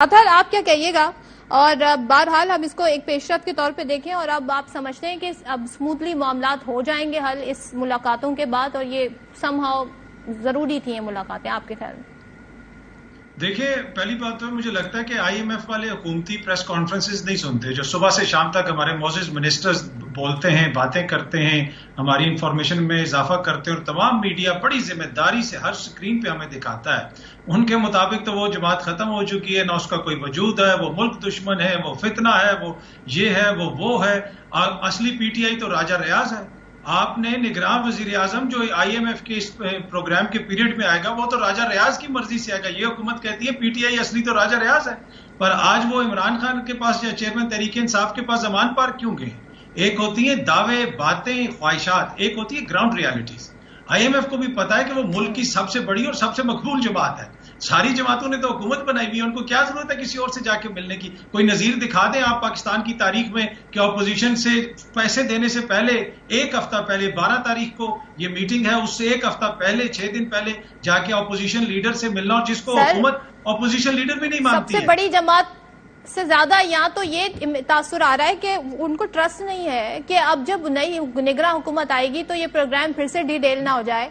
ابھر آپ کیا کہیے گا؟ اور بہرحال ہم اس کو ایک پیشرفت کے طور پہ دیکھیں، اور اب آپ سمجھتے ہیں کہ اب سموتھلی معاملات ہو جائیں گے حل اس ملاقاتوں کے بعد، اور یہ سم ہاؤ ضروری تھی یہ ملاقاتیں آپ کے خیال میں؟ دیکھیں، پہلی بات تو مجھے لگتا ہے کہ آئی ایم ایف والے حکومتی پریس کانفرنسز نہیں سنتے، جو صبح سے شام تک ہمارے معزز منسٹرز بولتے ہیں، باتیں کرتے ہیں، ہماری انفارمیشن میں اضافہ کرتے ہیں، اور تمام میڈیا بڑی ذمہ داری سے ہر سکرین پہ ہمیں دکھاتا ہے۔ ان کے مطابق تو وہ جماعت ختم ہو چکی ہے، نہ اس کا کوئی وجود ہے، وہ ملک دشمن ہے، وہ فتنہ ہے، وہ یہ ہے، وہ ہے۔ اصلی پی ٹی آئی تو راجہ ریاض ہے۔ آپ نے نگراں وزیر اعظم جو آئی ایم ایف کے اس پروگرام کے پیریڈ میں آئے گا، وہ تو راجہ ریاض کی مرضی سے آئے گا۔ یہ حکومت کہتی ہے پی ٹی آئی اصلی تو راجہ ریاض ہے، پر آج وہ عمران خان کے پاس یا چیئرمین تحریک انصاف کے پاس زمان پارک کیوں گئے؟ ایک ہوتی ہیں دعوے، باتیں، خواہشات، ایک ہوتی ہے ground realities. I M F کو بھی پتا ہے کہ وہ ملک کی سب سے بڑی اور سب سے مقبول جماعت ہے۔ ساری جماعتوں نے تو حکومت بنائی ہوئی ہے، ان کو کیا ضرورت ہے کسی اور سے جا کے ملنے کی؟ کوئی نظیر دکھا دیں آپ پاکستان کی تاریخ میں کہ اپوزیشن سے پیسے دینے سے پہلے ایک ہفتہ پہلے 12 تاریخ کو یہ میٹنگ ہے، اس سے ایک ہفتہ پہلے 6 دن پہلے جا کے اپوزیشن لیڈر سے ملنا، اور جس کو حکومت اپوزیشن لیڈر بھی نہیں مانتی ہے۔ سب سے بڑی جماعت سے زیادہ یہاں تو یہ تاثر آ رہا ہے کہ ان کو ٹرسٹ نہیں ہے کہ اب جب نئی نگراں حکومت آئے گی تو یہ پروگرام پھر سے ڈیٹیل نہ ہو جائے۔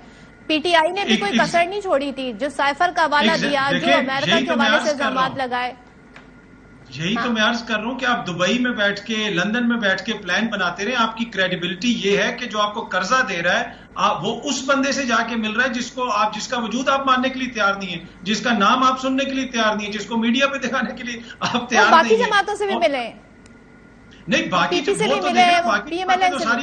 پی ٹی آئی نے بھی کوئی کسر نہیں چھوڑی تھی، جو سائفر کا حوالہ دیا، جو امریکہ کے حوالے سے الزامات لگائے۔ یہی تو میں عرض کر رہا ہوں کہ آپ دبئی میں بیٹھ کے، لندن میں بیٹھ کے پلان بناتے رہے۔ آپ کی کریڈیبلٹی یہ ہے کہ جو آپ کو قرضہ دے رہا ہے وہ اس بندے سے جا کے مل رہا ہے جس کا وجود آپ ماننے کے لیے تیار نہیں ہے، جس کا نام آپ سننے کے لیے تیار نہیں ہے، جس کو میڈیا پہ دکھانے کے لیے آپ تیار نہیں باقی جماعتوں سے بھی ملے نہیں، باقی تو ساری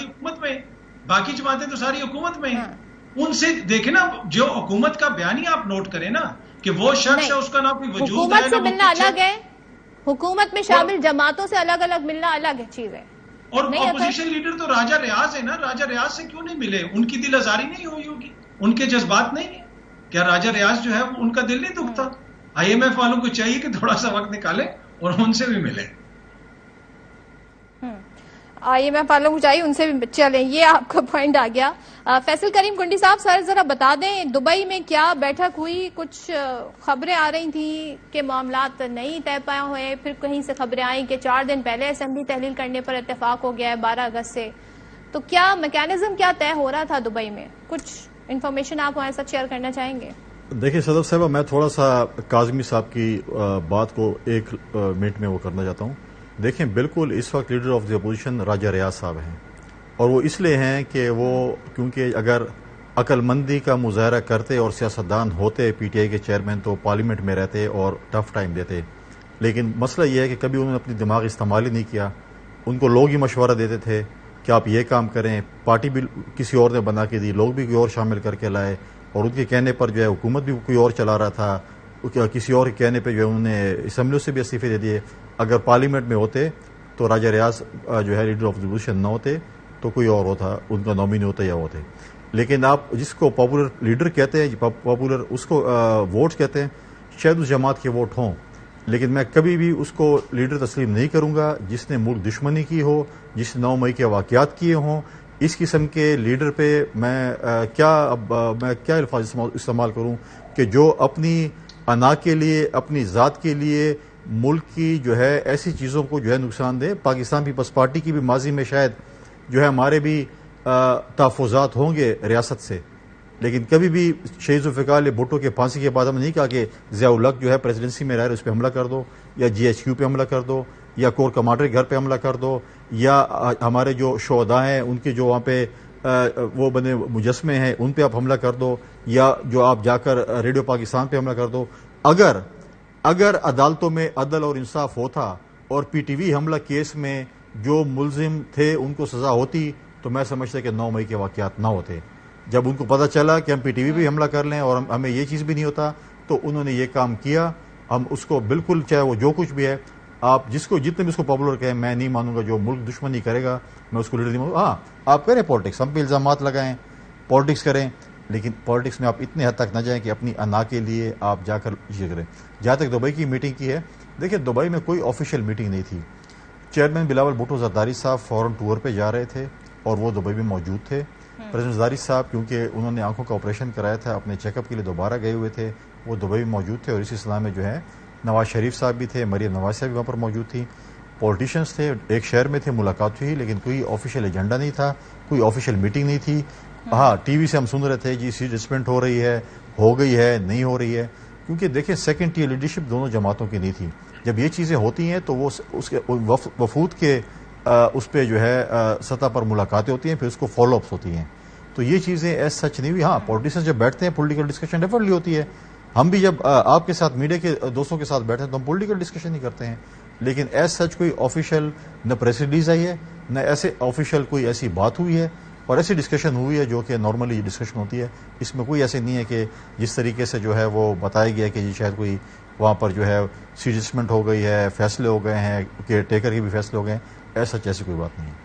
حکومت میں، باقی جماعتیں تو ساری حکومت میں ہیں۔ ان سے دیکھیں نا، جو حکومت کا بیان ہی آپ نوٹ کریں نا، کہ وہ شخص ہے، اس کا نام کوئی وجود ہے۔ حکومت سے ملنا الگ ہے، حکومت میں شامل جماعتوں سے الگ الگ ملنا الگ چیز ہے۔ اور اپوزیشن لیڈر تو راجہ ریاض ہے نا، راجہ ریاض سے کیوں نہیں ملے؟ ان کی دل آزاری نہیں ہوئی ہوگی؟ ان کے جذبات نہیں ہیں کیا؟ راجہ ریاض جو ہے ان کا دل نہیں دکھتا؟ آئی ایم ایف والوں کو چاہیے کہ تھوڑا سا وقت نکالیں اور ان سے بھی ملیں۔ آئی ایم ایف والوں کو چاہیے ان سے بھی چلیں، یہ آپ کا پوائنٹ آ گیا۔ فیصل کریم کنڈی صاحب، سر ذرا بتا دیں دبئی میں کیا بیٹھک ہوئی؟ کچھ خبریں آ رہی تھیں کہ معاملات نہیں طے پائے ہوئے، پھر کہیں سے خبریں آئیں کہ 4 دن پہلے اسمبلی تحلیل کرنے پر اتفاق ہو گیا ہے 12 اگست سے۔ تو کیا میکینزم کیا طے ہو رہا تھا دبئی میں؟ کچھ انفارمیشن آپ ہمارے ساتھ شیئر کرنا چاہیں گے؟ دیکھیں صدر صاحبہ، میں تھوڑا سا کاظمی صاحب کی بات کو 1 منٹ میں وہ کرنا چاہتا ہوں۔ دیکھیں، بالکل اس وقت لیڈر آف دی اپوزیشن راجہ ریاض صاحب ہیں، اور وہ اس لیے ہیں کہ وہ کیونکہ اگر عقل مندی کا مظاہرہ کرتے اور سیاستدان ہوتے پی ٹی آئی کے چیئرمین تو پارلیمنٹ میں رہتے اور ٹف ٹائم دیتے، لیکن مسئلہ یہ ہے کہ کبھی انہوں نے اپنی دماغ استعمال ہی نہیں کیا۔ ان کو لوگ ہی مشورہ دیتے تھے کہ آپ یہ کام کریں، پارٹی بھی کسی اور نے بنا کے دی، لوگ بھی کوئی اور شامل کر کے لائے، اور ان کے کہنے پر جو ہے حکومت بھی کوئی اور چلا رہا تھا، کسی اور کے کہنے پہ جو ہے انہوں نے اسمبلیوں سے بھی استعفے دے دیے۔ اگر پارلیمنٹ میں ہوتے تو راجہ ریاض جو ہے لیڈر آف دی اپوزیشن نہ ہوتے تو کوئی اور ہوتا، ان کا نامینی ہوتا یا ہوتے۔ لیکن آپ جس کو پاپولر لیڈر کہتے ہیں، پاپولر اس کو ووٹ کہتے ہیں، شاید اس جماعت کے ووٹ ہوں، لیکن میں کبھی بھی اس کو لیڈر تسلیم نہیں کروں گا جس نے ملک دشمنی کی ہو، جس نے 9 مئی کے واقعات کیے ہوں۔ اس قسم کے لیڈر پہ میں کیا الفاظ استعمال کروں کہ جو اپنی انا کے لیے، اپنی ذات کے لیے ملک کی جو ہے ایسی چیزوں کو جو ہے نقصان دے۔ پاکستان پیپلز پارٹی کی بھی ماضی میں شاید جو ہے ہمارے بھی تحفظات ہوں گے ریاست سے، لیکن کبھی بھی شہید ذوالفقار بھٹو کے پھانسی کے بعد ہم نے نہیں کہا کہ ضیاء الحق جو ہے پریزیڈنسی میں رہ رہے اس پہ حملہ کر دو، یا جی ایچ کیو پہ حملہ کر دو، یا کور کمانڈر کے گھر پہ حملہ کر دو، یا ہمارے جو شہداء ہیں ان کے جو وہاں پہ وہ بنے مجسمے ہیں ان پہ آپ حملہ کر دو، یا جو آپ جا کر ریڈیو پاکستان پہ حملہ کر دو۔ اگر عدالتوں میں عدل اور انصاف ہوتا اور پی ٹی وی حملہ کیس میں جو ملزم تھے ان کو سزا ہوتی تو میں سمجھتا کہ 9 مئی کے واقعات نہ ہوتے۔ جب ان کو پتہ چلا کہ ہم پی ٹی وی پہ حملہ کر لیں اور ہمیں یہ چیز بھی نہیں ہوتا تو انہوں نے یہ کام کیا۔ ہم اس کو بالکل، چاہے وہ جو کچھ بھی ہے، آپ جتنے بھی اس کو پاپولر کہیں، میں نہیں مانوں گا جو ملک دشمنی کرے گا میں اس کو لیڈر نہیں مانوں گا۔ ہاں، آپ کریں پالیٹکس، ہم پہ الزامات لگائیں، پالیٹکس کریں، لیکن پالیٹکس میں آپ اتنے حد تک نہ جائیں کہ اپنی انا کے لیے آپ جا کر یہ کریں۔ جہاں تک دبئی کی میٹنگ کی ہے، دیکھیں دبئی میں کوئی آفیشیل میٹنگ نہیں تھی۔ چیئرمین بلاول بھٹو زرداری صاحب فورن ٹور پہ جا رہے تھے اور وہ دبئی میں موجود تھے۔ پریزیڈنٹ زرداری صاحب کیونکہ انہوں نے آنکھوں کا آپریشن کرایا تھا، اپنے چیک اپ کے لیے دوبارہ گئے ہوئے تھے، وہ دبئی میں موجود تھے، اور اسی سلسلہ میں جو ہے نواز شریف صاحب بھی تھے, مریم نواز صاحب بھی وہاں پر موجود تھی, پولیٹیشنز تھے, ایک شہر میں تھے, ملاقات ہوئی, لیکن کوئی آفیشیل ایجنڈا نہیں تھا, کوئی آفیشیل میٹنگ نہیں تھی. ہاں ٹی وی سے ہم سن رہے تھے جی سیٹ اسپینڈ ہو رہی ہے, ہو گئی ہے, نہیں ہو رہی ہے, کیونکہ دیکھیں سیکنڈ ٹیئر لیڈرشپ دونوں جماعتوں کی نہیں تھی. جب یہ چیزیں ہوتی ہیں تو وہ اس کے وفود کے اس پہ جو ہے سطح پر ملاقاتیں ہوتی ہیں, پھر اس کو فالو اپس ہوتی ہیں. تو یہ چیزیں ایز سچ نہیں ہوئی. ہاں پولیٹیشین جب بیٹھتے ہیں پولیٹیکل ڈسکشن ڈیفینیٹلی ہوتی ہے. ہم بھی جب آپ کے ساتھ میڈیا کے دوستوں کے ساتھ بیٹھے ہیں تو ہم پولیٹیکل ڈسکشن ہی کرتے ہیں, لیکن ایز سچ کوئی آفیشیل نہ پریس ریلیز آئی ہے, نہ ایسے آفیشیل کوئی ایسی بات ہوئی ہے, اور ایسی ڈسکشن ہوئی ہے جو کہ نارملی ڈسکشن ہوتی ہے. اس میں کوئی ایسے نہیں ہے کہ جس طریقے سے جو ہے وہ بتایا گیا کہ جی شاید کوئی وہاں پر جو ہے سیٹ اسپینڈ ہو گئی ہے, فیصلے ہو گئے ہیں, کہ ٹیکر کے بھی فیصلے ہو گئے ہیں. ایسا ایسی کوئی بات نہیں ہے.